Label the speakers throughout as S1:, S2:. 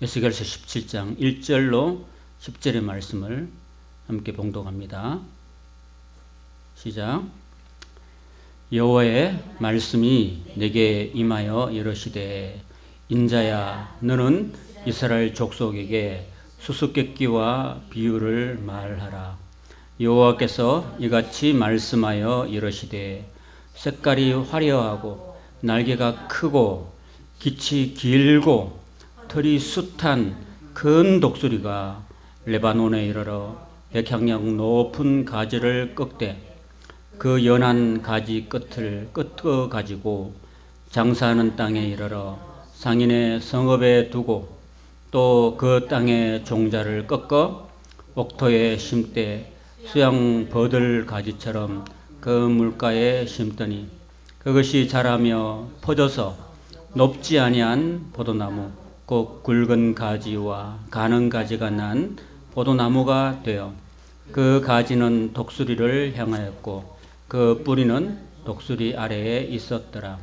S1: 에스겔서 17장 1절로 10절의 말씀을 함께 봉독합니다. 시작. 여호와의 말씀이 내게 임하여 이르시되, 인자야, 너는 이스라엘 족속에게 수수께끼와 비유를 말하라. 여호와께서 이같이 말씀하여 이르시되, 색깔이 화려하고 날개가 크고 깃이 길고 털이 숱한 큰 독수리가 레바논에 이르러 백향령 높은 가지를 꺾되 그 연한 가지 끝을 꺾어 가지고 장사하는 땅에 이르러 상인의 성읍에 두고 또 그 땅의 종자를 꺾어 옥토에 심되 수양 버들 가지처럼 그 물가에 심더니 그것이 자라며 퍼져서 높지 아니한 포도나무 곧 굵은 가지와 가는 가지가 난 포도나무가 되어 그 가지는 독수리를 향하였고 그 뿌리는 독수리 아래에 있었더라.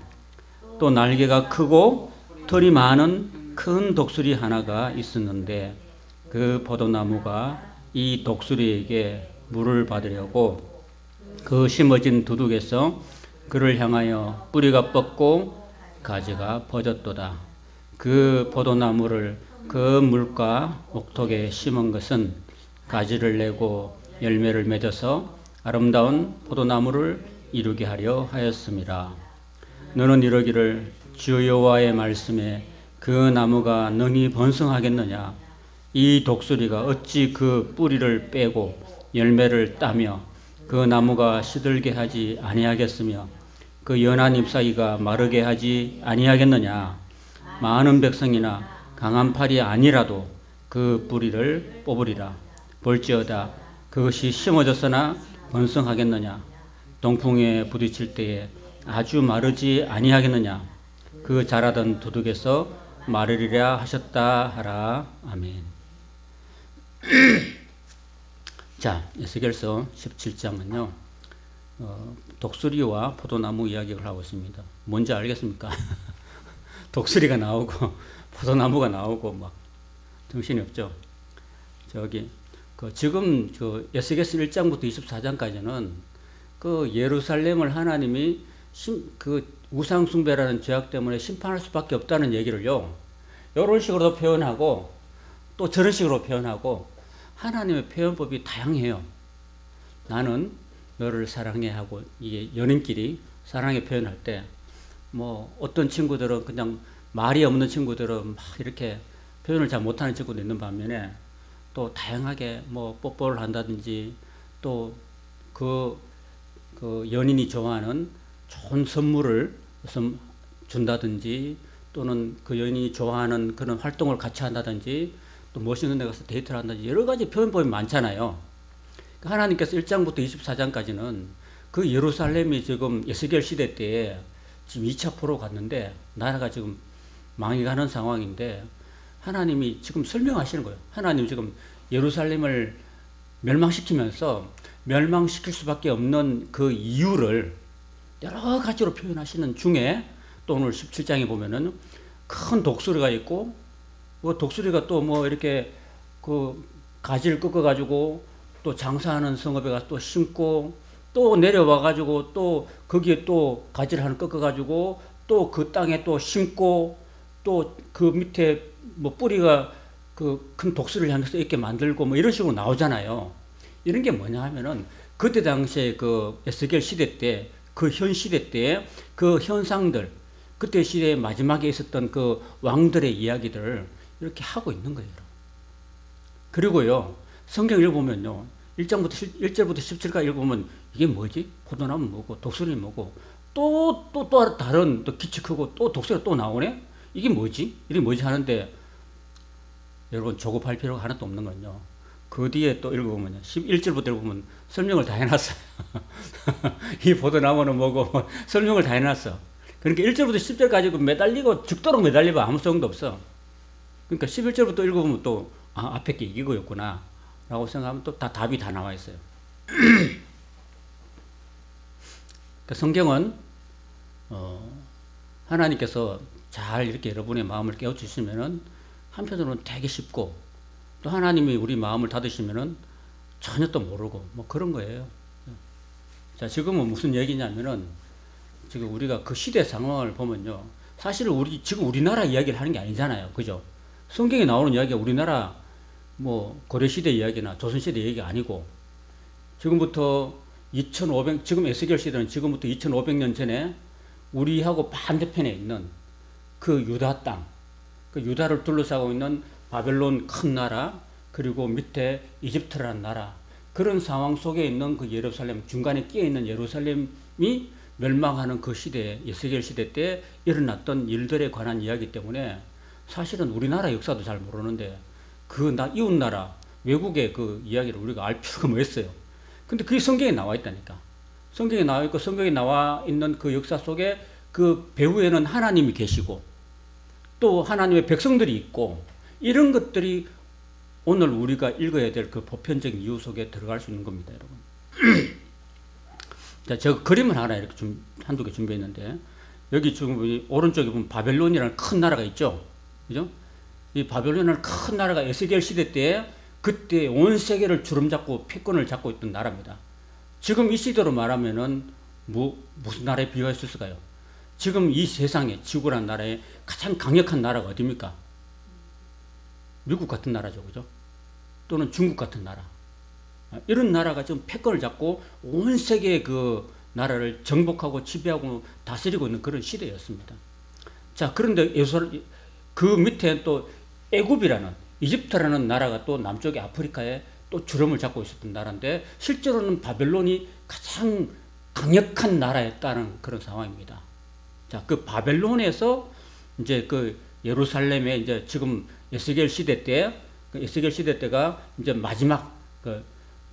S1: 또 날개가 크고 털이 많은 큰 독수리 하나가 있었는데 그 포도나무가 이 독수리에게 물을 받으려고 그 심어진 두둑에서 그를 향하여 뿌리가 뻗고 가지가 퍼졌도다. 그 포도나무를 그 물가 옥토에 심은 것은 가지를 내고 열매를 맺어서 아름다운 포도나무를 이루게 하려 하였습니다. 너는 이러기를, 주 여호와의 말씀에 그 나무가 능히 번성하겠느냐? 이 독수리가 어찌 그 뿌리를 빼고 열매를 따며 그 나무가 시들게 하지 아니하겠으며 그 연한 잎사귀가 마르게 하지 아니하겠느냐? 많은 백성이나 강한 팔이 아니라도 그 뿌리를 뽑으리라. 볼지어다 그것이 심어졌으나 번성하겠느냐? 동풍에 부딪힐 때에 아주 마르지 아니하겠느냐? 그 자라던 두둑에서 마르리라 하셨다 하라. 아멘. 자, 에스겔서 17장은요 독수리와 포도나무 이야기를 하고 있습니다. 뭔지 알겠습니까? 독수리가 나오고 포도나무가 나오고 막 정신이 없죠. 저기 지금 에스겔서 1장부터 24장까지는 그 예루살렘을 하나님이 우상 숭배라는 죄악 때문에 심판할 수밖에 없다는 얘기를요. 이런 식으로 표현하고 또 저런 식으로 표현하고 하나님의 표현법이 다양해요. 나는 너를 사랑해 하고 이게 연인끼리 사랑의 표현할 때 뭐 어떤 친구들은 그냥 말이 없는 친구들은 막 이렇게 표현을 잘 못하는 친구도 있는 반면에 또 다양하게 뭐 뽀뽀를 한다든지 또 그 연인이 좋아하는 좋은 선물을 준다든지 또는 그 연인이 좋아하는 그런 활동을 같이 한다든지 또 멋있는 데 가서 데이트를 한다든지 여러 가지 표현법이 많잖아요. 하나님께서 1장부터 24장까지는 그 예루살렘이 지금 에스겔 시대 때에 지금 2차 포로 갔는데 나라가 지금 망해가는 상황인데 하나님이 지금 설명하시는 거예요. 하나님 지금 예루살렘을 멸망시키면서 멸망시킬 수밖에 없는 그 이유를 여러 가지로 표현하시는 중에 또 오늘 17장에 보면은 큰 독수리가 있고 그 독수리가 또 뭐 이렇게 그 가지를 꺾어가지고 또 장사하는 성읍에 가서 또 심고 또 내려와가지고 또 거기에 또 가지를 하나 꺾어가지고 또 그 땅에 또 심고 또 그 밑에 뭐 뿌리가 그 큰 독수리를 향해서 이렇게 만들고 뭐 이런 식으로 나오잖아요. 이런 게 뭐냐 하면은 그때 당시에 그 에스겔 시대 때 그 현 시대 때 그 현상들 그때 시대의 마지막에 있었던 그 왕들의 이야기들을 이렇게 하고 있는 거예요. 그리고요 성경 읽어보면요 1절부터 17까지 읽어보면 이게 뭐지? 포도나무 뭐고 독수리 뭐고 또 다른 또 기치 크고 또 독수리가 또 나오네? 이게 뭐지? 이게 뭐지 하는데 여러분 조급할 필요가 하나도 없는 건요. 그 뒤에 또 읽어보면요. 11절부터 읽어보면 설명을 다 해놨어요. 이 포도나무는 뭐고 설명을 다 해놨어. 그러니까 1절부터 10절까지 매달리고 죽도록 매달리면 아무 소용도 없어. 그러니까 11절부터 읽어보면 또 앞에 게 이거였구나 라고 생각하면 또 다 답이 다 나와 있어요. 그러니까 성경은 하나님께서 잘 이렇게 여러분의 마음을 깨워주시면은 한편으로는 되게 쉽고, 또 하나님이 우리 마음을 닫으시면은 전혀 또 모르고 뭐 그런 거예요. 자, 지금은 무슨 얘기냐면은 지금 우리가 그 시대 상황을 보면요, 사실 지금 우리나라 이야기를 하는 게 아니잖아요, 그죠? 성경에 나오는 이야기가 우리나라 뭐 고려시대 이야기나 조선시대 이야기가 아니고, 지금부터 2500, 지금 에스겔 시대는 지금부터 2500년 전에 우리하고 반대편에 있는 그 유다 땅, 그 유다를 둘러싸고 있는 바벨론 큰 나라, 그리고 밑에 이집트라는 나라, 그런 상황 속에 있는 그 예루살렘, 중간에 끼어 있는 예루살렘이 멸망하는 그 시대에, 에스겔 시대 때 일어났던 일들에 관한 이야기 때문에 사실은 우리나라 역사도 잘 모르는데 그 이웃 나라, 외국의 그 이야기를 우리가 알 필요가 뭐 있어요. 근데 그게 성경에 나와 있다니까. 성경에 나와 있고, 성경에 나와 있는 그 역사 속에 그 배후에는 하나님이 계시고, 또 하나님의 백성들이 있고, 이런 것들이 오늘 우리가 읽어야 될 그 보편적인 이유 속에 들어갈 수 있는 겁니다, 여러분. 자, 저 그림을 하나 이렇게 한두 개 준비했는데, 여기 지금 오른쪽에 보면 바벨론이라는 큰 나라가 있죠? 그죠? 이 바벨론이라는 큰 나라가 에스겔 시대 때, 그때 온 세계를 주름잡고 패권을 잡고 있던 나라입니다. 지금 이 시대로 말하면은 무슨 나라에 비교할 수 있을까요? 지금 이 세상에, 지구라는 나라에 가장 강력한 나라가 어디입니까? 미국 같은 나라죠, 그죠? 또는 중국 같은 나라. 이런 나라가 지금 패권을 잡고 온 세계의 그 나라를 정복하고 지배하고 다스리고 있는 그런 시대였습니다. 자, 그런데 그 밑에 또 애굽이라는, 이집트라는 나라가 또 남쪽의 아프리카에 또 주름을 잡고 있었던 나라인데, 실제로는 바벨론이 가장 강력한 나라였다는 그런 상황입니다. 자, 그 바벨론에서 이제 그 예루살렘에 이제 지금 에스겔 시대 때, 에스겔 시대 때가 이제 마지막 그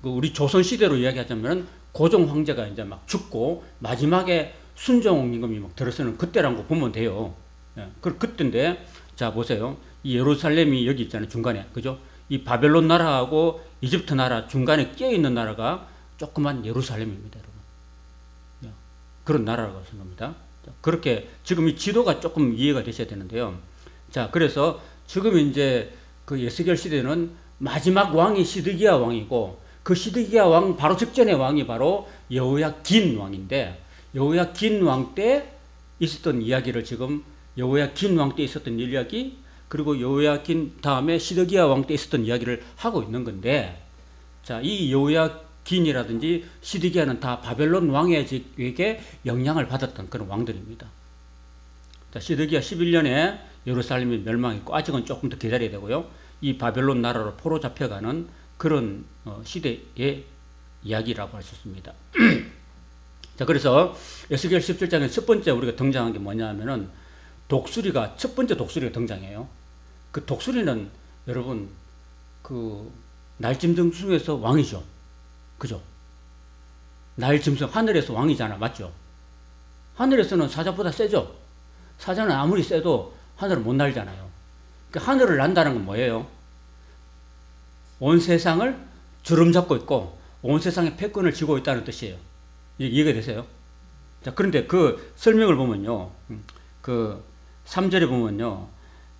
S1: 우리 조선 시대로 이야기하자면 고종 황제가 이제 막 죽고 마지막에 순종 임금이 막 들어서는 그때라는 거 보면 돼요. 예, 그때인데, 자 보세요. 이 예루살렘이 여기 있잖아요, 중간에, 그죠? 이 바벨론 나라하고 이집트 나라 중간에 끼어 있는 나라가 조그만 예루살렘입니다, 여러분. 예, 그런 나라라고 생각합니다. 그렇게 지금 이 지도가 조금 이해가 되셔야 되는데요. 자, 그래서 지금 이제 그 에스겔 시대는 마지막 왕이 시드기야 왕이고, 그 시드기야 왕 바로 직전의 왕이 바로 여호야긴 왕인데, 여호야긴 왕 때 있었던 이야기를 지금, 여호야긴 왕 때 있었던 이야기, 그리고 여호야긴 다음에 시드기야 왕 때 있었던 이야기를 하고 있는 건데, 자, 이 여호야긴이라든지 시드기야는 다 바벨론 왕에게 영향을 받았던 그런 왕들입니다. 자, 시드기야 11년에 예루살렘이 멸망했고, 아직은 조금 더 기다려야 되고요. 이 바벨론 나라로 포로 잡혀가는 그런 시대의 이야기라고 할 수 있습니다. 자, 그래서 에스겔 17장에 첫 번째 우리가 등장한 게 뭐냐면은 독수리가, 첫 번째 독수리가 등장해요. 그 독수리는 여러분 그 날짐승 중에서 왕이죠. 그죠? 날짐승, 하늘에서 왕이잖아. 맞죠? 하늘에서는 사자보다 세죠? 사자는 아무리 세도 하늘을 못 날잖아요. 그러니까 하늘을 난다는 건 뭐예요? 온 세상을 주름잡고 있고 온 세상에 패권을 쥐고 있다는 뜻이에요. 이해가 되세요? 자, 그런데 그 설명을 보면요, 그 3절에 보면요,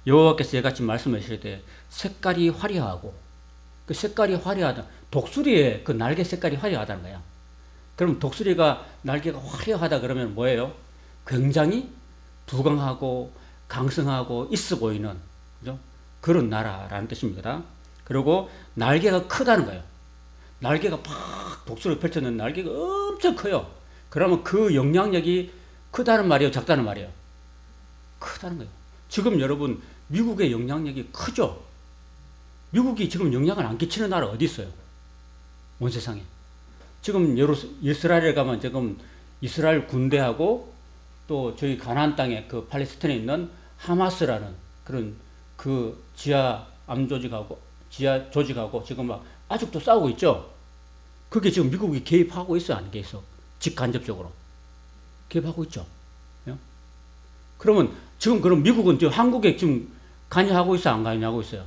S1: 여호와께서 이같이 말씀하시되 색깔이 화려하고, 그 색깔이 화려하다, 독수리의 그 날개 색깔이 화려하다는 거야. 그럼 독수리가 날개가 화려하다 그러면 뭐예요? 굉장히 부강하고 강성하고 있어 보이는, 그죠? 그런 나라라는 뜻입니다. 그리고 날개가 크다는 거예요. 날개가 팍 독수리를 펼쳤는 날개가 엄청 커요. 그러면 그 영향력이 크다는 말이에요, 작다는 말이에요? 크다는 거예요. 지금 여러분 미국의 영향력이 크죠? 미국이 지금 영향을 안 끼치는 나라 어디 있어요? 온 세상에. 지금 이스라엘에 가면 지금 이스라엘 군대하고 또 저희 가나안 땅에 그 팔레스타인에 있는 하마스라는 그런 그 지하 암 조직하고 지하 조직하고 지금 막 아직도 싸우고 있죠? 그게 지금 미국이 개입하고 있어, 안 개입해서? 직간접적으로. 개입하고 있죠? 예? 그러면 지금 그럼 미국은 지금 한국에 지금 관여하고 있어, 안 관여하고 있어요?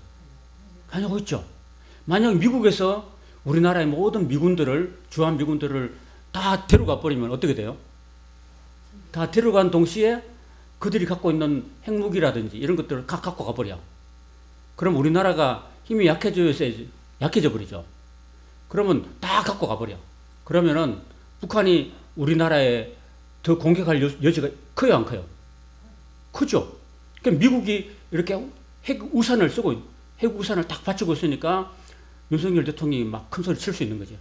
S1: 관여하고 있죠? 만약 미국에서 우리나라의 모든 미군들을, 주한 미군들을 다 데려가 버리면 어떻게 돼요? 다 데려간 동시에 그들이 갖고 있는 핵무기라든지 이런 것들을 다 갖고 가버려. 그럼 우리나라가 힘이 약해져 버리죠. 그러면 다 갖고 가버려. 그러면은 북한이 우리나라에 더 공격할 여지가 커요, 안 커요? 크죠. 그러니까 미국이 이렇게 핵 우산을 딱 받치고 있으니까 윤석열 대통령이 막 큰 소리 칠 수 있는 거죠.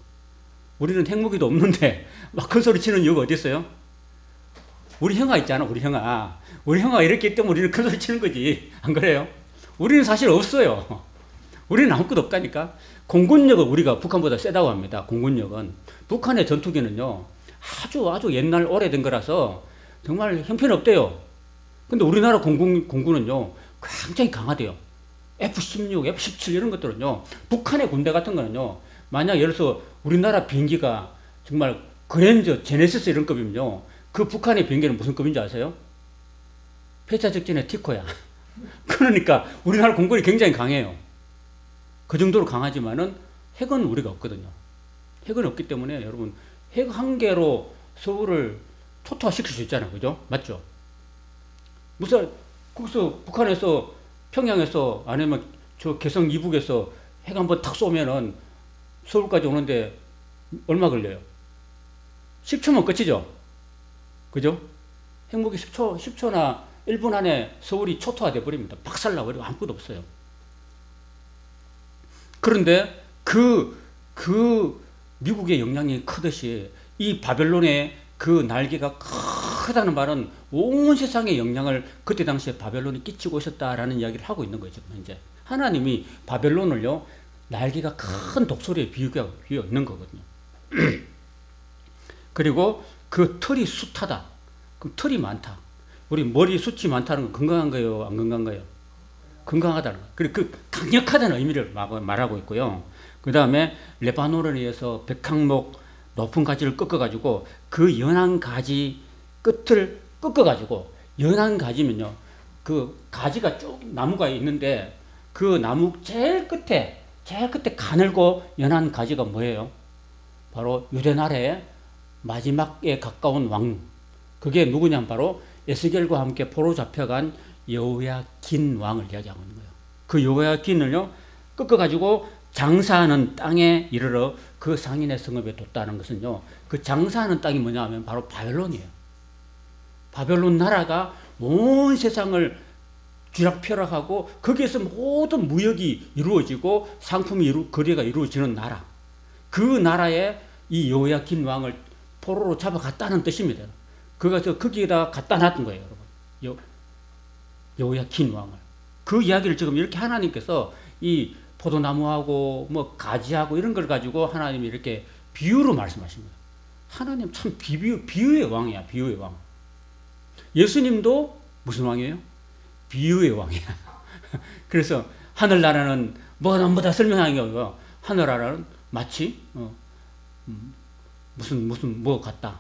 S1: 우리는 핵무기도 없는데 막 큰 소리 치는 이유가 어디 있어요? 우리 형아 있잖아, 우리 형아. 우리 형아가 이렇게 있기 때문에 우리는 큰 소리 치는 거지. 안 그래요? 우리는 사실 없어요. 우리는 아무것도 없다니까. 공군력은 우리가 북한보다 세다고 합니다. 공군력은. 북한의 전투기는요, 아주 옛날 오래된 거라서 정말 형편없대요. 근데 우리나라 공군은요, 굉장히 강하대요. F-16, F-17 이런 것들은요, 북한의 군대 같은 거는요, 만약 예를 들어서 우리나라 비행기가 정말 그랜저, 제네시스 이런 급이면요, 그 북한의 비행기는 무슨 급인지 아세요? 폐차적진의 티코야. 그러니까 우리나라 공군이 굉장히 강해요. 그 정도로 강하지만은 핵은 우리가 없거든요. 핵은 없기 때문에 여러분, 핵 한 개로 서울을 초토화시킬 수 있잖아요. 그죠? 맞죠? 무슨, 거기서 북한에서 평양에서 아니면 저 개성 이북에서 핵 한번 탁 쏘면은 서울까지 오는데 얼마 걸려요? 10초면 끝이죠? 그죠? 핵무기 10초나 1분 안에 서울이 초토화돼 버립니다. 박살나버리고 아무것도 없어요. 그런데 그 미국의 영향력이 크듯이 이 바벨론의 그 날개가 크다는 말은 온 세상에 영향을 그때 당시에 바벨론이 끼치고 있었다라는 이야기를 하고 있는 거죠. 이제 하나님이 바벨론을요, 날개가 큰 독수리에 비유가 있는 거거든요. 그리고 그 털이 숱하다. 그 털이 많다. 우리 머리 숱이 많다는 건 건강한 거예요? 안 건강한 거예요? 건강하다는 거예요. 그리고 그 강력하다는 의미를 말하고 있고요. 그 다음에 레바논에 의해서 백항목 높은 가지를 꺾어가지고 그 연한 가지 끝을 꺾어가지고, 연한 가지면요, 그 가지가 쭉 나무가 있는데 그 나무 제일 끝에 가늘고 연한 가지가 뭐예요? 바로 유대나라의 마지막에 가까운 왕. 그게 누구냐면 바로 에스겔과 함께 포로 잡혀간 여호야긴 왕을 이야기하고 있는 거예요. 그 여호야긴을요, 꺾어가지고 장사하는 땅에 이르러 그 상인의 성읍에 뒀다는 것은요, 그 장사하는 땅이 뭐냐 하면 바로 바벨론이에요. 바벨론 나라가 온 세상을 쥐락펴락하고 거기에서 모든 무역이 이루어지고 상품이 거래가 이루어지는 나라. 그 나라에 이 여호야긴 왕을 포로로 잡아갔다는 뜻입니다. 그래서 거기에다 갖다 놨던 거예요, 여러분. 여호야긴 왕을. 그 이야기를 지금 이렇게 하나님께서 이 포도나무하고 뭐 가지하고 이런 걸 가지고 하나님이 이렇게 비유로 말씀하신 거예요. 하나님 참 비유의 왕이야, 비유의 왕. 예수님도 무슨 왕이에요? 비유의 왕이야. 그래서 하늘나라는 뭐다 설명하는 게 아니고, 하늘나라는 마치 무슨 뭐 같다.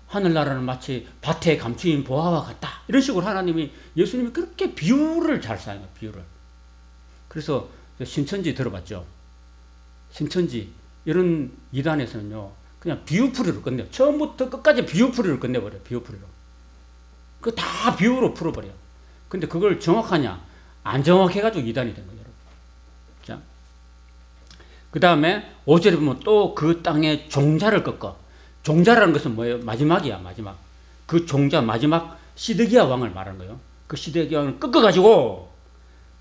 S1: 하늘나라는 마치 밭에 감추인 보화와 같다. 이런 식으로 하나님이, 예수님이 그렇게 비유를 잘 사용해요. 비유를. 그래서 신천지 들어봤죠? 신천지 이런 이단에서는요, 그냥 비유풀이로 끝내요. 처음부터 끝까지 비유풀이로 끝내버려요. 비유풀이로. 그 다 비유로 풀어버려요. 근데 그걸 정확하냐? 안 정확해가지고 이단이 된 거예요. 자, 그 다음에 5절에 보면 또 그 땅에 종자를 꺾어. 종자라는 것은 뭐예요? 마지막이야, 마지막. 그 종자, 마지막 시드기야 왕을 말하는 거예요. 그 시드기야 왕을 꺾어가지고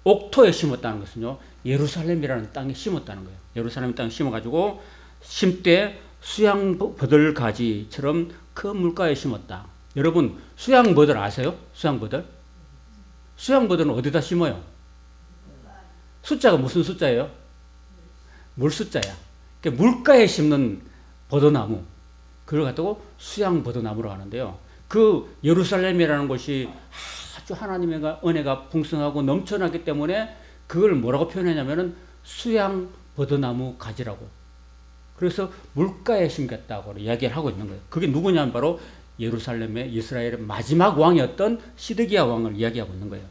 S1: 옥토에 심었다는 것은요, 예루살렘이라는 땅에 심었다는 거예요. 예루살렘 땅에 심어가지고 심때 수양버들 가지처럼 큰 물가에 심었다. 여러분, 수양버들 아세요? 수양버들? 수양버들은 어디다 심어요? 숫자가 무슨 숫자예요? 물 숫자야. 그러니까 물가에 심는 버드나무. 그걸 갖다가 수양버드나무로 하는데요. 그 예루살렘이라는 곳이 아주 하나님의 은혜가 풍성하고 넘쳐나기 때문에 그걸 뭐라고 표현하냐면은 수양버드나무 가지라고. 그래서 물가에 심겼다고 이야기를 하고 있는 거예요. 그게 누구냐면 바로 예루살렘의 이스라엘의 마지막 왕이었던 시드기야 왕을 이야기하고 있는 거예요.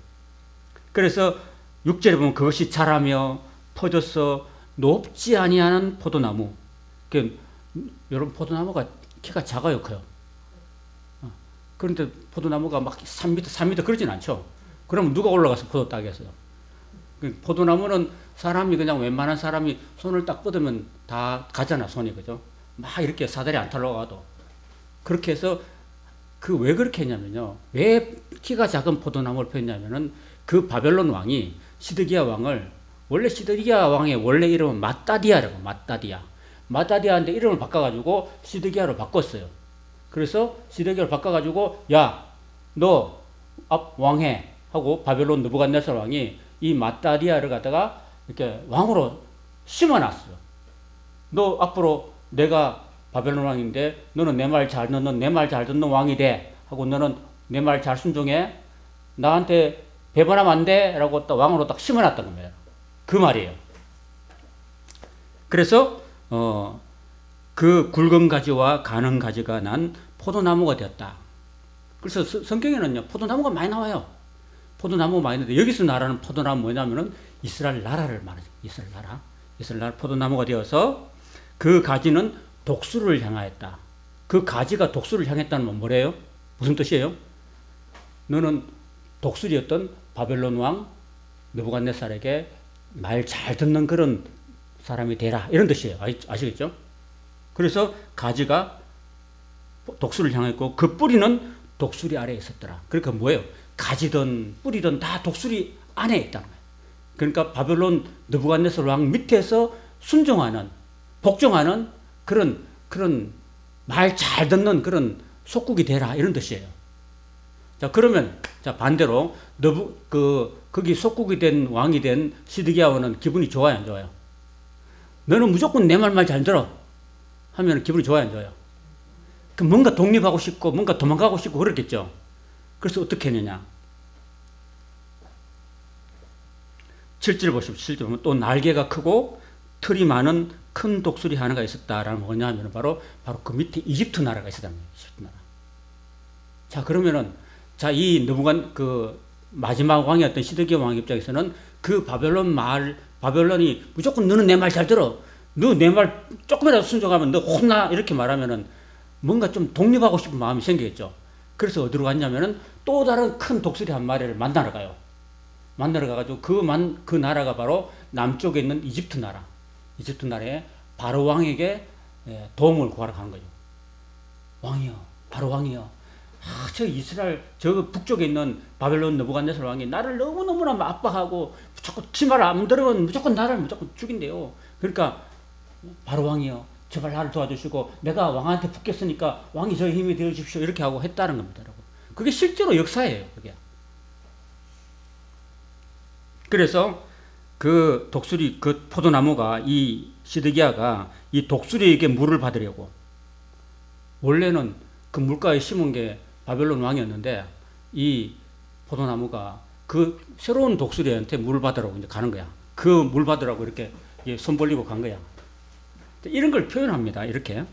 S1: 그래서 6절에 보면 그것이 자라며 퍼져서 높지 아니하는 포도나무. 그러니까 여러분, 포도나무가 키가 작아요, 커요? 그런데 포도나무가 막 3m, 4m 그러진 않죠. 그러면 누가 올라가서 포도 따겠어요? 포도나무는 사람이 그냥 웬만한 사람이 손을 딱 뻗으면 다 가잖아, 손이. 그죠? 막 이렇게 사다리 안 타러 가도. 그렇게 해서 그 왜 그렇게 했냐면요. 왜 키가 작은 포도나무를 폈냐면은 그 바벨론 왕이 시드기야 왕을, 원래 시드기야 왕의 원래 이름은 마따디아라고, 마따디아. 마따디아인데 이름을 바꿔가지고 시드기야로 바꿨어요. 그래서 시드기야로 바꿔가지고 야, 너 왕해 하고 바벨론 느부갓네살 왕이 이 마따디아를 갖다가 이렇게 왕으로 심어놨어요. 너 앞으로 내가 바벨론 왕인데 너는 내 말 잘 듣는, 내 말 잘 듣는 왕이 돼 하고 너는 내 말 잘 순종해, 나한테 배반하면 안 돼 라고 딱 왕으로 딱 심어놨던 겁니다. 그 말이에요. 그래서 그 굵은 가지와 가는 가지가 난 포도나무가 되었다. 그래서 성경에는요 포도나무가 많이 나와요. 포도나무가 많이 나는데 여기서 말하는 포도나무 뭐냐면은 이스라엘 나라를 말하죠. 이스라엘 나라. 이스라엘 나라 포도나무가 되어서 그 가지는 독수를 향하였다. 그 가지가 독수를 향했다는 건 뭐래요? 무슨 뜻이에요? 너는 독수리였던 바벨론 왕 느부갓네살에게 말 잘 듣는 그런 사람이 되라, 이런 뜻이에요. 아시겠죠? 그래서 가지가 독수를 향했고 그 뿌리는 독수리 아래에 있었더라. 그러니까 뭐예요? 가지든 뿌리든 다 독수리 안에 있다는 거예요. 그러니까 바벨론 느부갓네살 왕 밑에서 순종하는, 복종하는 그런 말 잘 듣는 그런 속국이 되라, 이런 뜻이에요. 자, 그러면 자 반대로 거기 속국이 된 왕이 된 시드기야 왕은 기분이 좋아요, 안 좋아요? 너는 무조건 내 말만 잘 들어 하면 기분이 좋아요, 안 좋아요? 그럼 뭔가 독립하고 싶고 뭔가 도망가고 싶고 그렇겠죠. 그래서 어떻게 했느냐? 7절 보십시오. 7절 보면 또 날개가 크고 털이 많은 큰 독수리 하나가 있었다라는 뭐냐면 바로 그 밑에 이집트 나라가 있었다는 거예요. 이집트 나라. 자, 그러면은 이 그 마지막 왕이었던 시드기야 왕 입장에서는 그 바벨론이 무조건 너는 내 말 잘 들어, 너 내 말 조금이라도 순종하면 너 혼나, 이렇게 말하면은 뭔가 좀 독립하고 싶은 마음이 생기겠죠. 그래서 어디로 갔냐면은 또 다른 큰 독수리 한 마리를 만나러 가요. 만나러 가가지고 그 나라가 바로 남쪽에 있는 이집트 나라. 이집트 나라에 바로 왕에게 도움을 구하러 가는 거죠. 왕이요, 바로 왕이요. 저 이스라엘 저 북쪽에 있는 바벨론 느부갓네살 왕이 나를 너무너무나 압박하고 자꾸 지 말 안 들으면 나를 무조건 죽인대요. 그러니까 바로 왕이요, 제발 나를 도와주시고 내가 왕한테 붙겠으니까 왕이 저의 힘이 되어 주십시오, 이렇게 하고 했다는 겁니다, 여러분. 그게 실제로 역사예요, 그게. 그래서 그 독수리, 그 포도나무가, 이 시드기야가 이 독수리에게 물을 받으려고, 원래는 그 물가에 심은 게 바벨론 왕이었는데 이 포도나무가 그 새로운 독수리한테 물 받으라고 이제 가는 거야. 그 물 받으라고 이렇게 손 벌리고 간 거야. 이런 걸 표현합니다, 이렇게.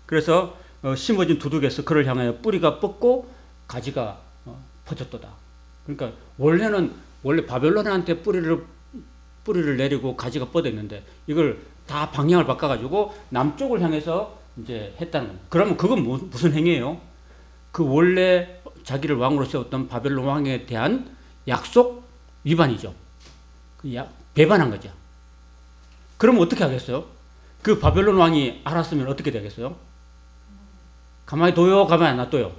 S1: 그래서 심어진 두둑에서 그를 향하여 뿌리가 뻗고 가지가 퍼졌도다. 그러니까 원래 바벨론한테 뿌리를 내리고 가지가 뻗었는데 이걸 다 방향을 바꿔가지고 남쪽을 향해서 이제 했다는 겁니다. 그러면 그건 무슨 행위예요? 그 원래 자기를 왕으로 세웠던 바벨론 왕에 대한 약속 위반이죠. 배반한 거죠. 그러면 어떻게 하겠어요? 그 바벨론 왕이 알았으면 어떻게 되겠어요? 가만히 둬요? 가만히 안 놔둬요?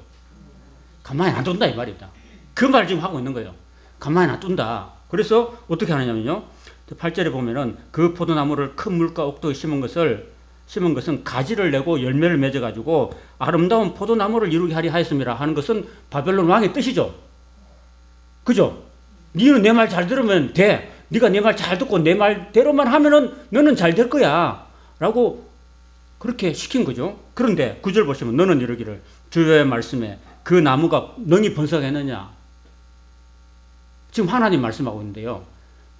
S1: 가만히 안 둔다, 이 말입니다. 그 말 지금 하고 있는 거예요. 가만히 안 둔다. 그래서 어떻게 하느냐면요, 8절에 보면은 그 포도나무를 큰 물가 옥토에 심은 것은 가지를 내고 열매를 맺어가지고 아름다운 포도나무를 이루게 하리 하였습니다 하는 것은 바벨론 왕의 뜻이죠. 그죠? 니는 내 말 잘 들으면 돼. 네가 내 말 잘 듣고 내 말대로만 하면은 너는 잘 될 거야 라고 그렇게 시킨 거죠. 그런데 9절 보시면 너는 이러기를 주의 말씀에 그 나무가 능히 번성했느냐. 지금 하나님 말씀하고 있는데요.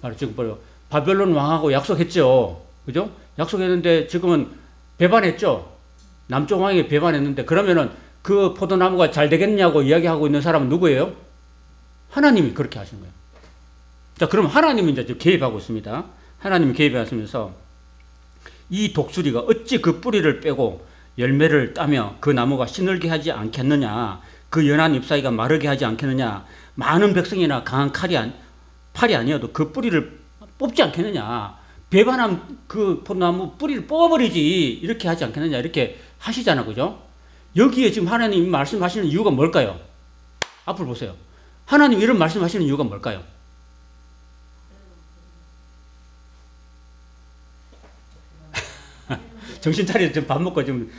S1: 바로 지금 바벨론 왕하고 약속했죠. 그죠? 약속했는데 지금은 배반했죠. 남쪽 왕이 배반했는데 그러면은 그 포도나무가 잘 되겠냐고 이야기하고 있는 사람은 누구예요? 하나님이 그렇게 하신 거예요. 자, 그럼 하나님이 이제 개입하고 있습니다. 하나님이 개입하시면서 이 독수리가 어찌 그 뿌리를 빼고 열매를 따며 그 나무가 시늘게 하지 않겠느냐. 그 연한 잎사귀가 마르게 하지 않겠느냐. 많은 백성이나 강한 팔이 아니어도 그 뿌리를 뽑지 않겠느냐. 배반한 그 포도나무 뿌리를 뽑아버리지. 이렇게 하지 않겠느냐. 이렇게 하시잖아. 그죠? 여기에 지금 하나님 말씀하시는 이유가 뭘까요? 앞을 보세요. 하나님 이런 말씀하시는 이유가 뭘까요? 정신 차리고 좀 밥 먹고 좀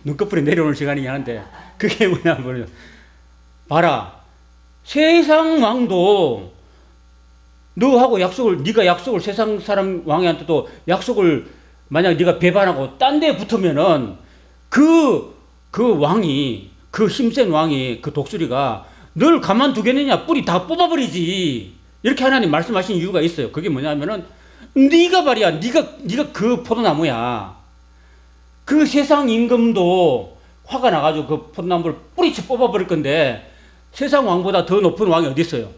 S1: 눈꺼풀이 내려오는 시간이긴 한데, 그게 뭐냐면, 봐라. 세상 왕도 너하고 네가 약속을 세상 사람 왕한테도 약속을 만약 네가 배반하고 딴 데 붙으면은 그 왕이, 그 힘센 왕이, 그 독수리가 널 가만두겠느냐. 뿌리 다 뽑아버리지. 이렇게 하나님 말씀하신 이유가 있어요. 그게 뭐냐면은 네가 말이야. 네가 그 포도나무야. 그 세상 임금도 화가 나가지고 그 포도나무를 뿌리쳐 뽑아버릴 건데, 세상 왕보다 더 높은 왕이 어디 있어요?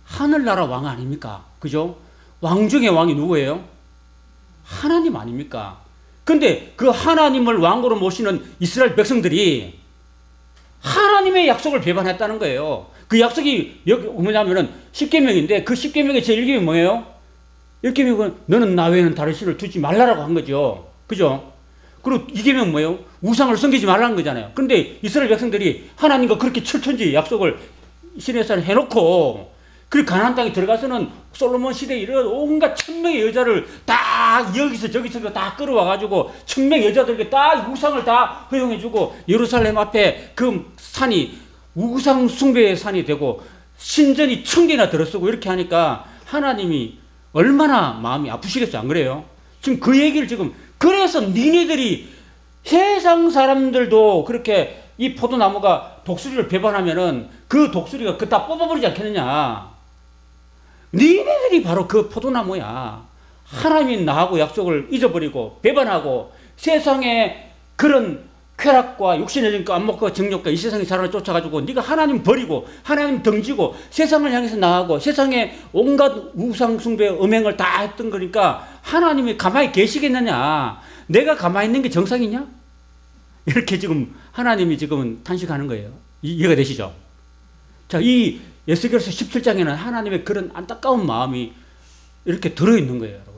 S1: 하늘나라 왕 아닙니까? 그죠? 왕 중에 왕이 누구예요? 하나님 아닙니까? 근데 그 하나님을 왕으로 모시는 이스라엘 백성들이 하나님의 약속을 배반했다는 거예요. 그 약속이 여기 뭐냐면은 10계명인데, 그 10계명의 제1계명이 뭐예요? 1계명은 너는 나 외에는 다른 신을 두지 말라라고 한 거죠. 그죠? 그리고 2계명은 뭐예요? 우상을 섬기지 말라는 거잖아요. 근데 이스라엘 백성들이 하나님과 그렇게 철천지 약속을 시내에서 해놓고, 그 가나안 땅에 들어가서는 솔로몬 시대에 이런 온갖 1000명의 여자를 다 여기서 저기서 다 끌어와가지고 1000명 여자들에게 다 우상을 다 허용해주고, 예루살렘 앞에 그 산이 우상 숭배의 산이 되고 신전이 1000개나 들어서고, 이렇게 하니까 하나님이 얼마나 마음이 아프시겠어요? 안 그래요? 지금 그 얘기를 지금, 그래서 니네들이 세상 사람들도 그렇게 이 포도나무가 독수리를 배반하면은 그 독수리가 그 다 뽑아버리지 않겠느냐. 니네들이 바로 그 포도나무야. 하나님이 나하고 약속을 잊어버리고 배반하고 세상에 그런 쾌락과 육신의 정과 안목과 정욕과 이 세상의 사랑을 쫓아가지고 네가 하나님 버리고 하나님 덩지고 세상을 향해서 나가고 세상에 온갖 우상 숭배 음행을 다 했던 거니까 하나님이 가만히 계시겠느냐. 내가 가만히 있는 게 정상이냐? 이렇게 지금 하나님이 지금 탄식하는 거예요. 이해가 되시죠? 자, 이 에스겔서 17장에는 하나님의 그런 안타까운 마음이 이렇게 들어있는 거예요, 여러분.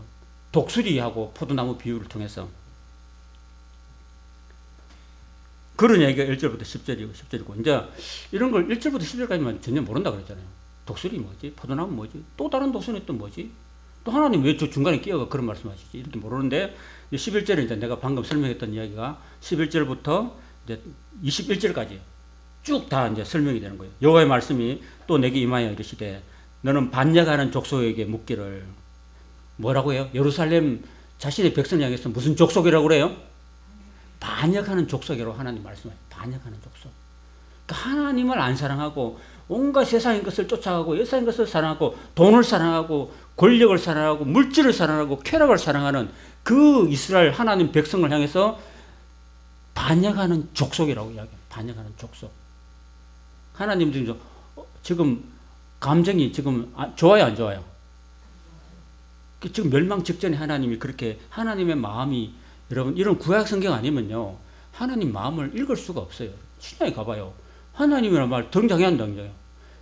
S1: 독수리하고 포도나무 비유를 통해서. 그런 얘기가 1절부터 10절이고, 이제 이런 걸 1절부터 10절까지만 전혀 모른다 그랬잖아요. 독수리 뭐지? 포도나무 뭐지? 또 다른 독수리 또 뭐지? 또 하나님 왜 저 중간에 끼어가 그런 말씀 하시지? 이렇게 모르는데, 11절에 이제 내가 방금 설명했던 이야기가 11절부터 이제 21절까지 쭉 다 이제 설명이 되는 거예요. 여호와의 말씀이 또 내게 임하여 이르시되 너는 반역하는 족속에게 묻기를, 뭐라고 해요? 예루살렘 자신의 백성 향해서 무슨 족속이라고 그래요? 반역하는 족속이라고 하나님 말씀하세요. 반역하는 족속. 그러니까 하나님을 안 사랑하고 온갖 세상의 것을 쫓아가고 세상의 것을 사랑하고 돈을 사랑하고 권력을 사랑하고 물질을 사랑하고 쾌락을 사랑하는 그 이스라엘 하나님 백성을 향해서 반역하는 족속이라고 이야기해요. 반역하는 족속. 하나님 지금 감정이 지금 좋아요, 안 좋아요? 지금 멸망 직전에 하나님이 그렇게, 하나님의 마음이, 여러분 이런 구약 성경 아니면요 하나님 마음을 읽을 수가 없어요. 신약에 가봐요. 하나님이란 말 등장해야 안 등장해요?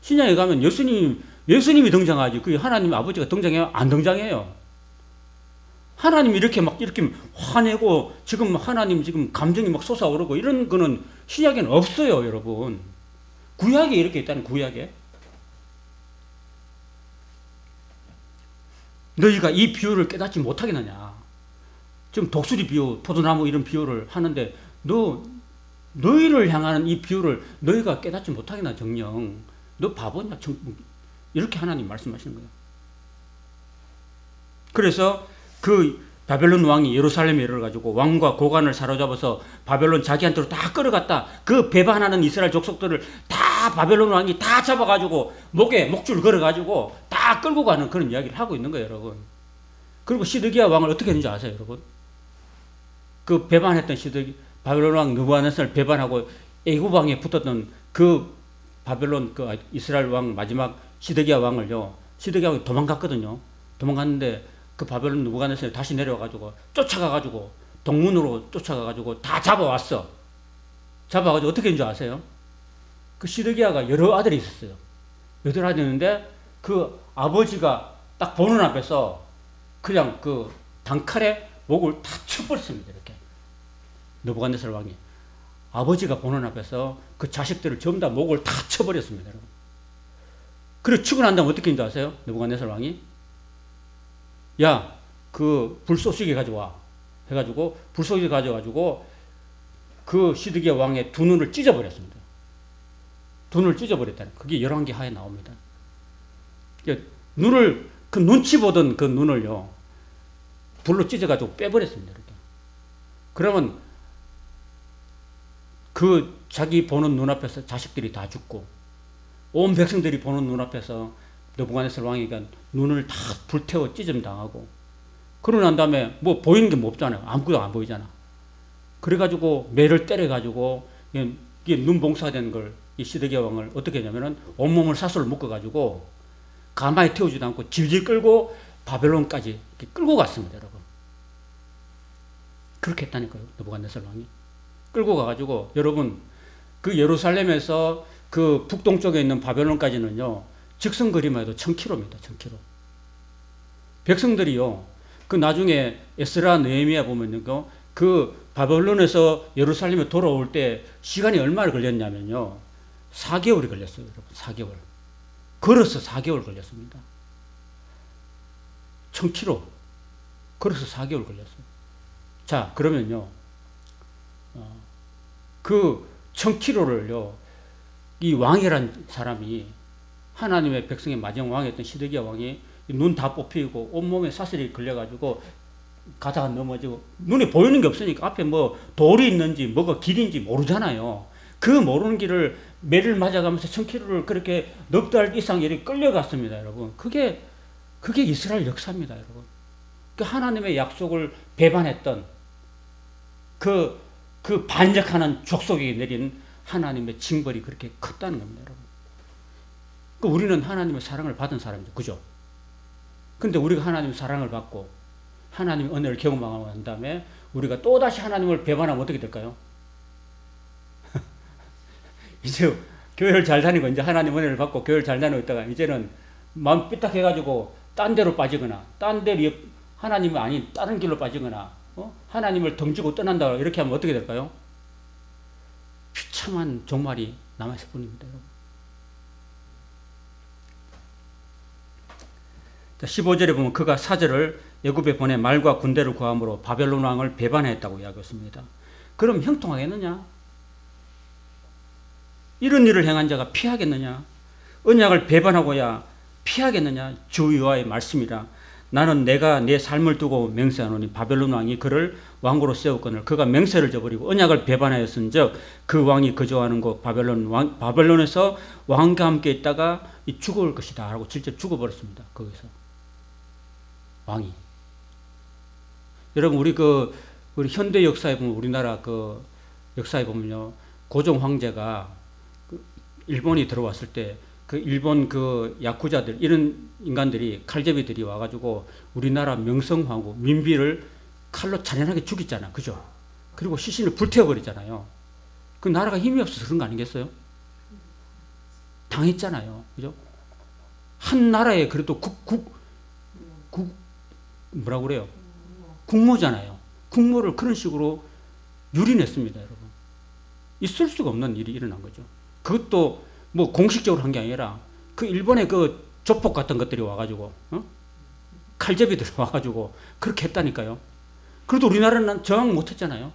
S1: 신약에 가면 예수님이 등장하지, 그 하나님 아버지가 등장해요? 안 등장해요? 하나님이 이렇게 화내고 지금 하나님 지금 감정이 막 솟아오르고 이런 거는 신약에는 없어요, 여러분. 구약에 이렇게 있다는, 구약에. 너희가 이 비유를 깨닫지 못하겠느냐. 지금 독수리 비유, 포도나무 이런 비유를 하는데 너희를 향하는 이 비유를 너희가 깨닫지 못하겠나 정녕. 너 바보냐? 이렇게 하나님 말씀하시는 거예요. 그래서 그 바벨론 왕이 예루살렘에 이르러가지고 왕과 고관을 사로잡아서 바벨론 자기한테로 다 끌어갔다. 그 배반하는 이스라엘 족속들을 다 바벨론 왕이 다 잡아가지고 목에 목줄 걸어가지고 다 끌고 가는 그런 이야기를 하고 있는 거예요, 여러분. 그리고 시드기야 왕을 어떻게 했는지 아세요, 여러분? 그 배반했던 바벨론 왕 느부갓네살을 배반하고 애굽 왕에 붙었던 그 바벨론 그 이스라엘 왕 마지막 시드기야 왕을요, 시드기야 왕이 도망갔거든요. 도망갔는데 그 바벨론 느부갓네살이 다시 내려와가지고 쫓아가가지고 동문으로 쫓아가가지고 다 잡아왔어. 잡아가지고 어떻게 했는지 아세요? 그 시드기야가 여러 아들이 있었어요. 여덟 아들이 있는데 그 아버지가 딱 보는 앞에서 그냥 그 단칼에 목을 다 쳐버렸습니다. 이렇게. 느부갓네살 왕이. 아버지가 보는 앞에서 그 자식들을 전부 다 목을 다 쳐버렸습니다. 여러분. 그리고 치고 난 다음에 어떻게 했는지 아세요? 느부갓네살 왕이. 야, 그 불쏘시개 가져와. 해가지고 불쏘시개 가져가지고 그 시드기야 왕의 두 눈을 찢어버렸습니다. 두 눈을 찢어버렸다는. 그게 11개 하에 나옵니다. 눈을, 그 눈치 보던 그 눈을요, 불로 찢어가지고 빼버렸습니다. 이렇게. 그러면 그 자기 보는 눈앞에서 자식들이 다 죽고, 온 백성들이 보는 눈앞에서 느부갓네살 왕이가 눈을 다 불태워 찢음 당하고, 그러고 난 다음에 뭐 보이는 게 뭐 없잖아요. 아무것도 안 보이잖아. 그래가지고 매를 때려가지고, 이게 눈 봉사된 걸, 이 시드기야 왕을 어떻게 했냐면은 온몸을 사슬로 묶어가지고 가만히 태우지도 않고 질질 끌고 바벨론까지 이렇게 끌고 갔습니다, 여러분. 그렇게 했다니까요, 느부갓네살 왕이. 끌고 가가지고, 여러분, 그 예루살렘에서 그 북동쪽에 있는 바벨론까지는요, 직선 거리만 해도 1000km입니다, 1000km. 백성들이요, 그 나중에 에스라 느헤미야 보면요, 그 바벨론에서 예루살렘에 돌아올 때 시간이 얼마나 걸렸냐면요, 4개월이 걸렸어요, 여러분. 4개월. 걸어서 4개월 걸렸습니다. 1000km. 걸어서 4개월 걸렸어요. 자, 그러면요, 그 1000km를요, 이 왕이란 사람이, 하나님의 백성의 마지막 왕이었던 시드기야 왕이 눈 다 뽑히고 온몸에 사슬이 걸려가지고 가다가 넘어지고, 눈에 보이는 게 없으니까 앞에 뭐 돌이 있는지 뭐가 길인지 모르잖아요. 그 모르는 길을 매를 맞아가면서 1000km를 그렇게 넉 달 이상 이렇게 끌려갔습니다, 여러분. 그게 이스라엘 역사입니다, 여러분. 그 하나님의 약속을 배반했던 그 반역하는 족속에게 내린 하나님의 징벌이 그렇게 컸다는 겁니다, 여러분. 그 우리는 하나님의 사랑을 받은 사람이죠, 그죠? 근데 우리가 하나님의 사랑을 받고 하나님의 은혜를 경험하고 난 다음에 우리가 또다시 하나님을 배반하면 어떻게 될까요? 이제 교회를 잘 다니고 이제 하나님 은혜를 받고 교회를 잘 다니고 있다가 이제는 마음 삐딱해가지고 딴 데로 빠지거나 딴 데로 하나님이 아닌 다른 길로 빠지거나 하나님을 덩지고 떠난다 이렇게 하면 어떻게 될까요? 비참한 종말이 남았을 뿐입니다, 여러분. 15절에 보면 그가 사절을 애굽에 보내 말과 군대를 구함으로 바벨론 왕을 배반했다고 이야기했습니다. 그럼 형통하겠느냐? 이런 일을 행한 자가 피하겠느냐? 언약을 배반하고야 피하겠느냐? 주 여호와의 말씀이라. 나는 내가 내 삶을 두고 맹세하노니 바벨론 왕이 그를 왕으로 세웠거늘 그가 맹세를 저버리고 언약을 배반하였은즉 그 왕이 거주하는 곳 바벨론에서 왕과 함께 있다가 죽을 것이다 하고 실제 죽어버렸습니다. 거기서 왕이. 여러분 우리 현대 역사에 보면 우리나라 그 역사에 보면요, 고종 황제가 일본이 들어왔을 때 그 일본 그 야쿠자들 이런 인간들이 칼제비들이 와가지고 우리나라 명성황후 민비를 칼로 잔인하게 죽였잖아, 그죠? 그리고 시신을 불태워버리잖아요. 그 나라가 힘이 없어서 그런 거 아니겠어요? 당했잖아요, 그죠? 한 나라에 그래도 뭐라고 그래요? 국모잖아요. 국모를 그런 식으로 유린했습니다, 여러분. 있을 수가 없는 일이 일어난 거죠. 그것도 뭐 공식적으로 한 게 아니라 그 일본의 그 조폭 같은 것들이 와가지고 칼제비들이 와가지고 그렇게 했다니까요. 그래도 우리나라는 저항 못했잖아요.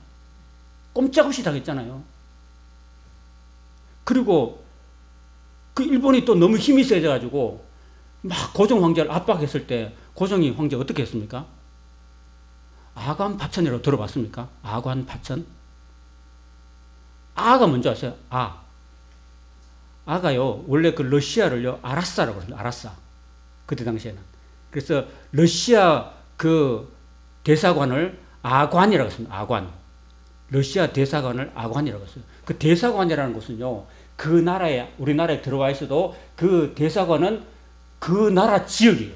S1: 꼼짝없이 당했잖아요. 그리고 그 일본이 또 너무 힘이 세져가지고 막 고종 황제를 압박했을 때 고종이 황제 어떻게 했습니까? 아관 파천이라고 들어봤습니까? 아관 파천? 아가 뭔지 아세요? 아가요, 원래 그 러시아를요, 아라사라고 그럽니다. 아라사. 그때 당시에는. 그래서 러시아 그 대사관을 아관이라고 했습니다. 아관. 러시아 대사관을 아관이라고 했어요. 그 대사관이라는 것은요, 그 나라에, 우리나라에 들어와 있어도 그 대사관은 그 나라 지역이에요.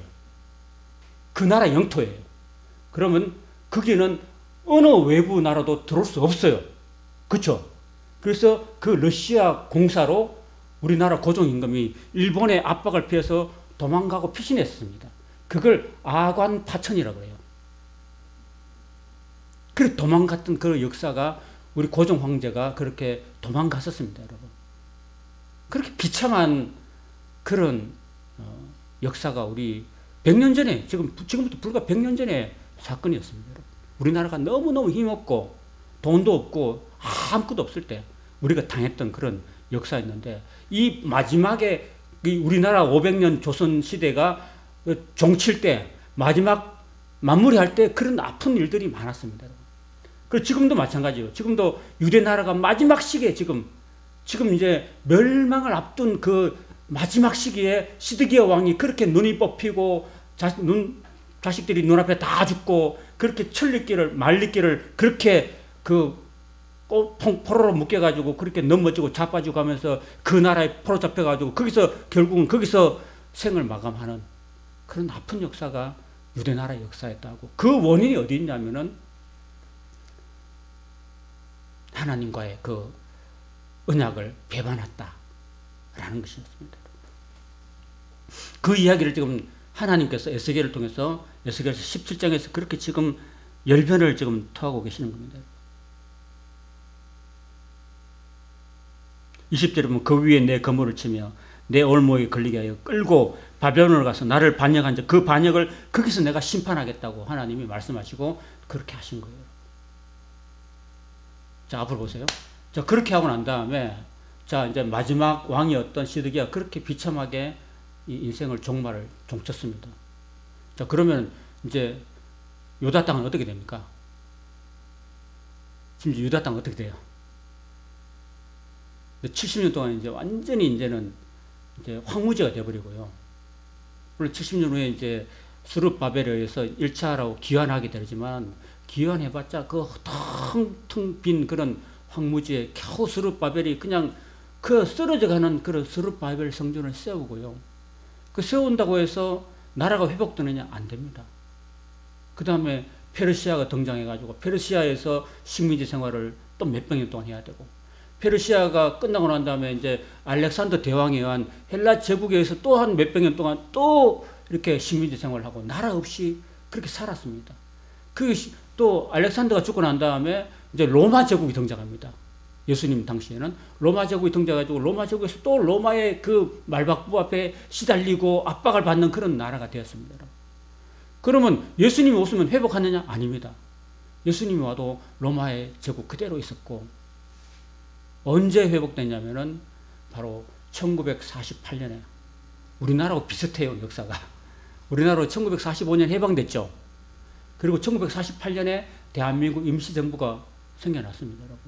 S1: 그 나라 영토예요. 그러면 거기는 어느 외부 나라도 들어올 수 없어요. 그렇죠? 그래서 그 러시아 공사로 우리나라 고종임금이 일본의 압박을 피해서 도망가고 피신했습니다. 그걸 아관 파천이라고 해요. 그 도망갔던 그 역사가 우리 고종 황제가 그렇게 도망갔었습니다, 여러분. 그렇게 비참한 그런 역사가 우리 100년 전에, 지금부터 불과 100년 전에 사건이었습니다, 여러분. 우리나라가 너무너무 힘없고 돈도 없고 아무것도 없을 때 우리가 당했던 그런 역사였는데, 이 마지막에 우리나라 500년 조선 시대가 종칠 때, 마지막 마무리할 때 그런 아픈 일들이 많았습니다. 그리고 지금도 마찬가지예요. 지금도 유대 나라가 마지막 시기에 지금 이제 멸망을 앞둔 그 마지막 시기에 시드기야 왕이 그렇게 눈이 뽑히고 자식들이 눈앞에 다 죽고 그렇게 말리기를 그렇게 포로로 묶여가지고 그렇게 넘어지고 자빠지고 가면서 그 나라에 포로 잡혀가지고 결국은 거기서 생을 마감하는 그런 아픈 역사가 유대 나라 역사였다고. 그 원인이 어디 있냐면은 하나님과의 그 언약을 배반했다라는 것이었습니다. 그 이야기를 지금 하나님께서 에스겔을 통해서 에스겔서 17장에서 그렇게 지금 열변을 지금 토하고 계시는 겁니다. 20절에 보면 그 위에 내 거물을 치며 내 올무에 걸리게 하여 끌고 바벨론으로 가서 나를 반역한 자 그 반역을 거기서 내가 심판하겠다고 하나님이 말씀하시고 그렇게 하신 거예요. 자, 앞으로 보세요. 자, 그렇게 하고 난 다음에 자, 이제 마지막 왕이었던 시드기야 그렇게 비참하게 이 인생을 종쳤습니다. 자, 그러면 이제 유다 땅은 어떻게 됩니까? 지금 유다 땅은 어떻게 돼요? 70년 동안 이제 완전히 이제는 이제 황무지가 되어버리고요. 물론 70년 후에 이제 스룹바벨에 의해서 1차라고 기환하게 되지만 기환해봤자 그 텅텅 빈 그런 황무지에 겨우 스룹바벨이 그냥 그 쓰러져가는 그런 스룹바벨 성전을 세우고요. 그 세운다고 해서 나라가 회복되느냐? 안 됩니다. 그 다음에 페르시아가 등장해가지고 페르시아에서 식민지 생활을 또 몇백 년 동안 해야 되고 페르시아가 끝나고 난 다음에 이제 알렉산더 대왕에 의한 헬라 제국에 의해서 또 한 몇백 년 동안 또 이렇게 식민지 생활을 하고 나라 없이 그렇게 살았습니다. 또 알렉산더가 죽고 난 다음에 이제 로마 제국이 등장합니다. 예수님 당시에는 로마 제국이 등장해가지고 로마 제국에서 또 로마의 그 말박부 앞에 시달리고 압박을 받는 그런 나라가 되었습니다. 그러면 예수님이 오시면 회복하느냐? 아닙니다. 예수님이 와도 로마의 제국 그대로 있었고 언제 회복됐냐면은 바로 1948년에 우리나라하고 비슷해요, 역사가. 우리나라로 1945년 해방됐죠. 그리고 1948년에 대한민국 임시정부가 생겨났습니다, 여러분.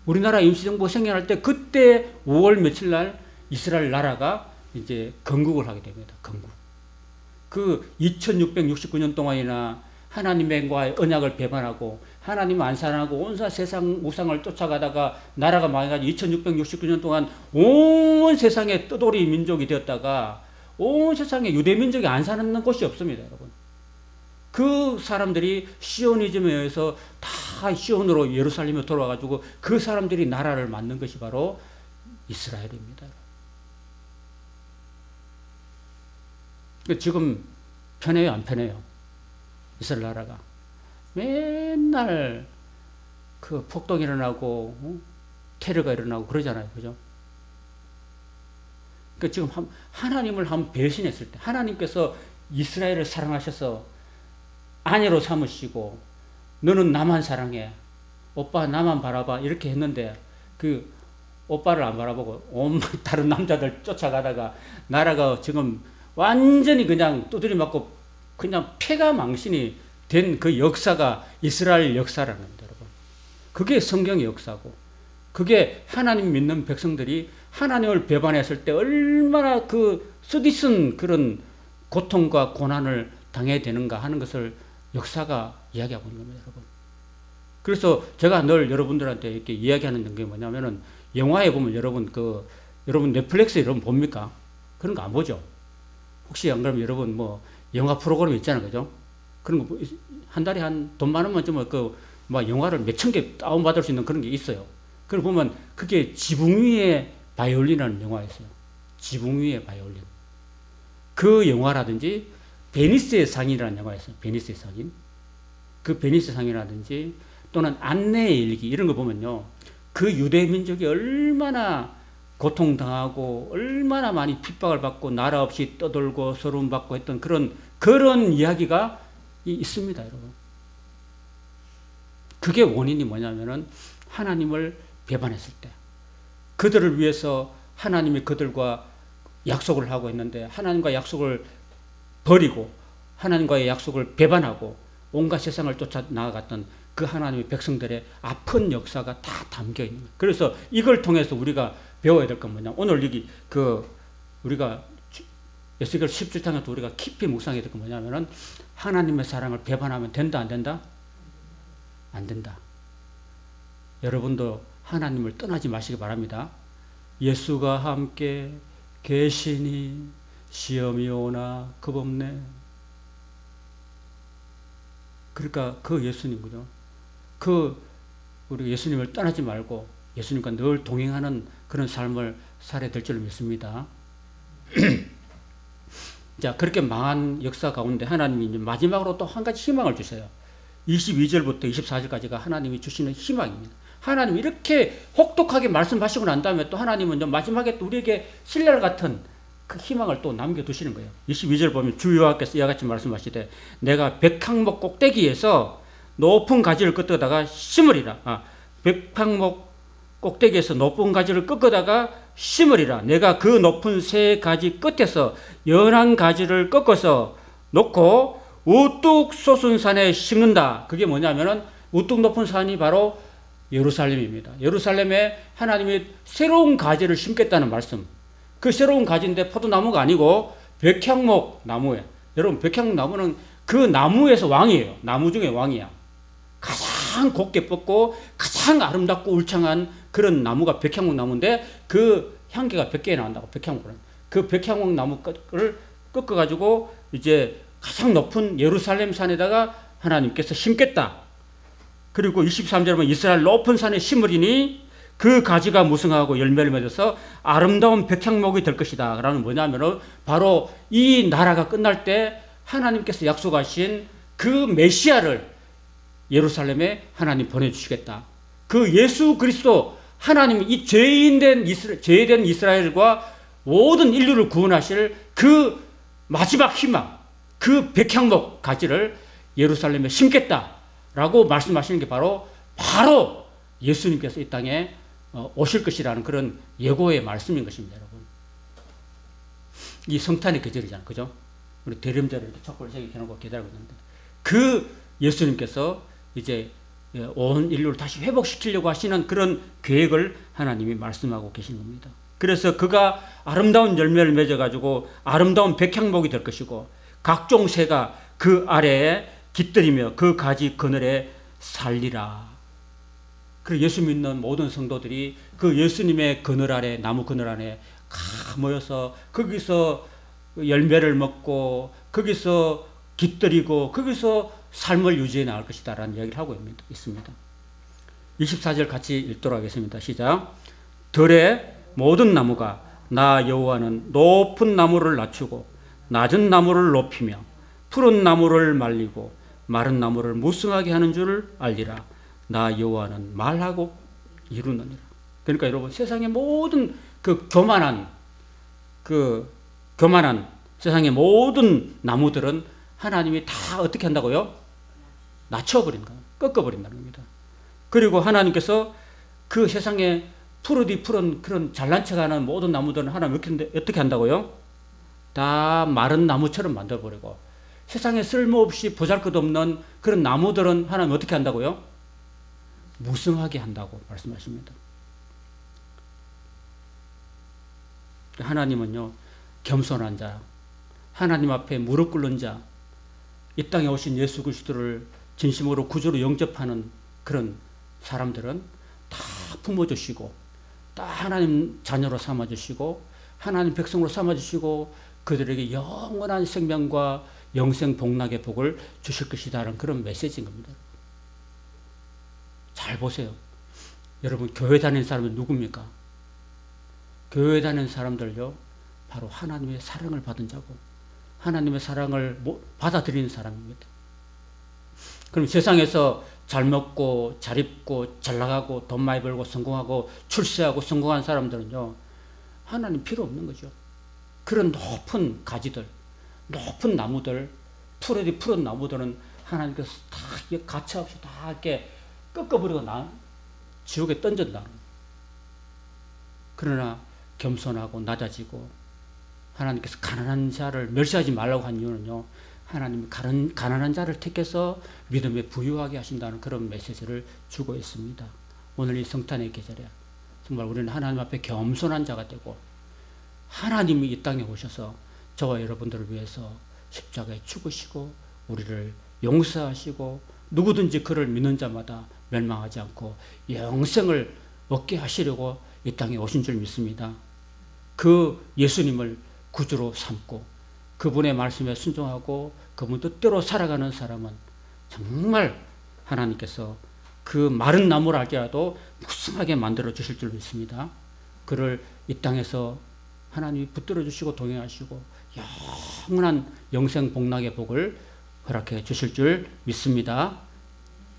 S1: 우리나라 임시정부가 생겨날 때 그때 5월 며칠 날 이스라엘 나라가 이제 건국을 하게 됩니다. 건국. 그 2669년 동안이나 하나님과의 언약을 배반하고 하나님 안 사랑하고 온 세상 우상을 쫓아가다가 나라가 망해가지고 2669년 동안 온 세상에 떠돌이 민족이 되었다가 온 세상에 유대 민족이 안 사는 곳이 없습니다, 여러분. 그 사람들이 시오니즘에 의해서 다 시온으로 예루살렘에 돌아와가지고 그 사람들이 나라를 만든 것이 바로 이스라엘입니다. 지금 편해요, 안 편해요? 이스라엘 나라가 맨날 그 폭동이 일어나고 테러가 일어나고 그러잖아요, 그죠? 그러니까 지금 하나님을 한번 배신했을 때 하나님께서 이스라엘을 사랑하셔서 아내로 삼으시고 너는 나만 사랑해, 오빠 나만 바라봐 이렇게 했는데 그 오빠를 안 바라보고 온 다른 남자들 쫓아가다가 나라가 지금 완전히 그냥 두드려 맞고 그냥 폐가 망신이 된 그 역사가 이스라엘 역사라는 겁니다, 여러분. 그게 성경의 역사고 그게 하나님 믿는 백성들이 하나님을 배반했을 때 얼마나 그 쓰디쓴 그런 고통과 고난을 당해야 되는가 하는 것을 역사가 이야기하고 있는 겁니다, 여러분. 그래서 제가 늘 여러분들한테 이렇게 이야기하는 게 뭐냐면은 영화에 보면 여러분 넷플릭스 여러분 봅니까? 그런 거 안 보죠? 혹시 안 그러면 여러분 뭐 영화 프로그램 있잖아요, 그죠? 그런 거 한 달에 한 돈 많으면 좀 뭐 영화를 몇천 개 다운받을 수 있는 그런 게 있어요. 그걸 보면 그게 지붕 위에 바이올린이라는 영화가 있어요. 지붕 위의 바이올린. 그 영화라든지 베니스의 상인이라는 영화가 있어요. 베니스의 상인. 그 베니스 상이라든지 또는 안내의 일기 이런 거 보면요. 그 유대 민족이 얼마나 고통당하고 얼마나 많이 핍박을 받고 나라 없이 떠돌고 서러움받고 했던 그런 이야기가 있습니다, 여러분. 그게 원인이 뭐냐면은 하나님을 배반했을 때 그들을 위해서 하나님이 그들과 약속을 하고 있는데 하나님과 약속을 버리고 하나님과의 약속을 배반하고 온갖 세상을 쫓아 나아갔던 그 하나님의 백성들의 아픈 역사가 다 담겨 있는 거예요. 그래서 이걸 통해서 우리가 배워야 될 건 뭐냐? 오늘 여기 우리가 에스겔 17장에도 우리가 깊이 묵상해야 될 건 뭐냐면은 하나님의 사랑을 배반하면 된다, 안 된다? 안 된다. 여러분도 하나님을 떠나지 마시기 바랍니다. 예수가 함께 계시니 시험이 오나 겁없네. 그러니까 그 예수님이죠. 우리 예수님을 떠나지 말고 예수님과 늘 동행하는 그런 삶을 살아야 될 줄 믿습니다. 자, 그렇게 망한 역사 가운데 하나님이 마지막으로 또 한 가지 희망을 주세요. 22절부터 24절까지가 하나님이 주시는 희망입니다. 하나님이 이렇게 혹독하게 말씀하시고 난 다음에 또 하나님은 마지막에 또 우리에게 신뢰를 같은 그 희망을 또 남겨두시는 거예요. 22절 보면 주 여호와께서 이와 같이 말씀하시되 내가 백향목 꼭대기에서 높은 가지를 꺾다가 심으리라. 백향목 꼭대기에서 높은 가지를 꺾다가 심으리라. 내가 그 높은 새 가지 끝에서 연한 가지를 꺾어서 놓고 우뚝 솟은 산에 심는다. 그게 뭐냐면은 우뚝 높은 산이 바로 예루살렘입니다. 예루살렘에 하나님이 새로운 가지를 심겠다는 말씀. 그 새로운 가지인데 포도나무가 아니고 백향목 나무예요. 여러분, 백향목 나무는 그 나무에서 왕이에요. 나무 중에 왕이야. 가장 곱게 뻗고 가장 아름답고 울창한 그런 나무가 백향목 나무인데 그 향기가 100개 나온다고. 백향목은 그 백향목 나무를 꺾어가지고 이제 가장 높은 예루살렘 산에다가 하나님께서 심겠다. 그리고 23절에 보면 이스라엘 높은 산에 심으리니 그 가지가 무성하고 열매를 맺어서 아름다운 백향목이 될 것이다. 라는 뭐냐면은 바로 이 나라가 끝날 때 하나님께서 약속하신 그 메시아를 예루살렘에 하나님 보내주시겠다. 그 예수 그리스도 하나님이 이 죄된 이스라엘과 모든 인류를 구원하실 그 마지막 희망, 그 백향목 가지를 예루살렘에 심겠다라고 말씀하시는 게 바로 예수님께서 이 땅에 오실 것이라는 그런 예고의 말씀인 것입니다, 여러분. 이 성탄의 계절이잖아요, 그죠? 우리 대림절을 이렇게 촛불을 세게 켜놓고 기다리고 있는데 그 예수님께서 이제 온 인류를 다시 회복시키려고 하시는 그런 계획을 하나님이 말씀하고 계신 겁니다. 그래서 그가 아름다운 열매를 맺어가지고 아름다운 백향목이 될 것이고 각종 새가 그 아래에 깃들이며 그 가지 그늘에 살리라. 그리고 예수 믿는 모든 성도들이 그 예수님의 그늘 아래, 나무 그늘 아래 모여서 거기서 열매를 먹고 거기서 깃들이고 거기서 삶을 유지해 나갈 것이다 라는 이야기를 하고 있습니다. 24절 같이 읽도록 하겠습니다. 시작. 들의 모든 나무가 나 여호와는 높은 나무를 낮추고 낮은 나무를 높이며 푸른 나무를 말리고 마른 나무를 무성하게 하는 줄을 알리라. 나 여호와는 말하고 이루느니라. 그러니까 여러분, 세상의 모든 그 교만한 세상의 모든 나무들은 하나님이 다 어떻게 한다고요? 낮춰버린 거예요. 꺾어버린다는 겁니다. 그리고 하나님께서 그 세상에 푸른 그런 잘난 척하는 모든 나무들은 하나님 어떻게 한다고요? 다 마른 나무처럼 만들어버리고 세상에 쓸모없이 보잘것없는 그런 나무들은 하나님 어떻게 한다고요? 무성하게 한다고 말씀하십니다. 하나님은요, 겸손한 자, 하나님 앞에 무릎 꿇는 자, 이 땅에 오신 예수 그리스도를 진심으로 구주로 영접하는 그런 사람들은 다 품어주시고 다 하나님 자녀로 삼아주시고 하나님 백성으로 삼아주시고 그들에게 영원한 생명과 영생 복락의 복을 주실 것이다라는 그런 메시지인 겁니다. 잘 보세요. 여러분, 교회 다니는 사람은 누굽니까? 교회 다니는 사람들요, 바로 하나님의 사랑을 받은 자고 하나님의 사랑을 받아들이는 사람입니다. 그럼 세상에서 잘 먹고 잘 입고 잘 나가고 돈 많이 벌고 성공하고 출세하고 성공한 사람들은요, 하나님 필요 없는 거죠. 그런 높은 가지들, 높은 나무들, 푸르디 푸른 나무들은 하나님께서 다 가차없이 다 이렇게 꺾어버리고 지옥에 던진다. 그러나 겸손하고 낮아지고 하나님께서 가난한 자를 멸시하지 말라고 한 이유는요, 하나님이 가난한 자를 택해서 믿음에 부유하게 하신다는 그런 메시지를 주고 있습니다. 오늘 이 성탄의 계절에 정말 우리는 하나님 앞에 겸손한 자가 되고 하나님이 이 땅에 오셔서 저와 여러분들을 위해서 십자가에 죽으시고 우리를 용서하시고 누구든지 그를 믿는 자마다 멸망하지 않고 영생을 얻게 하시려고 이 땅에 오신 줄 믿습니다. 그 예수님을 구주로 삼고 그분의 말씀에 순종하고 그분 뜻대로 살아가는 사람은 정말 하나님께서 그 마른 나무를 할지라도 무성하게 만들어 주실 줄 믿습니다. 그를 이 땅에서 하나님이 붙들어 주시고 동행하시고 영원한 영생 복락의 복을 허락해 주실 줄 믿습니다.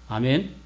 S1: 아멘.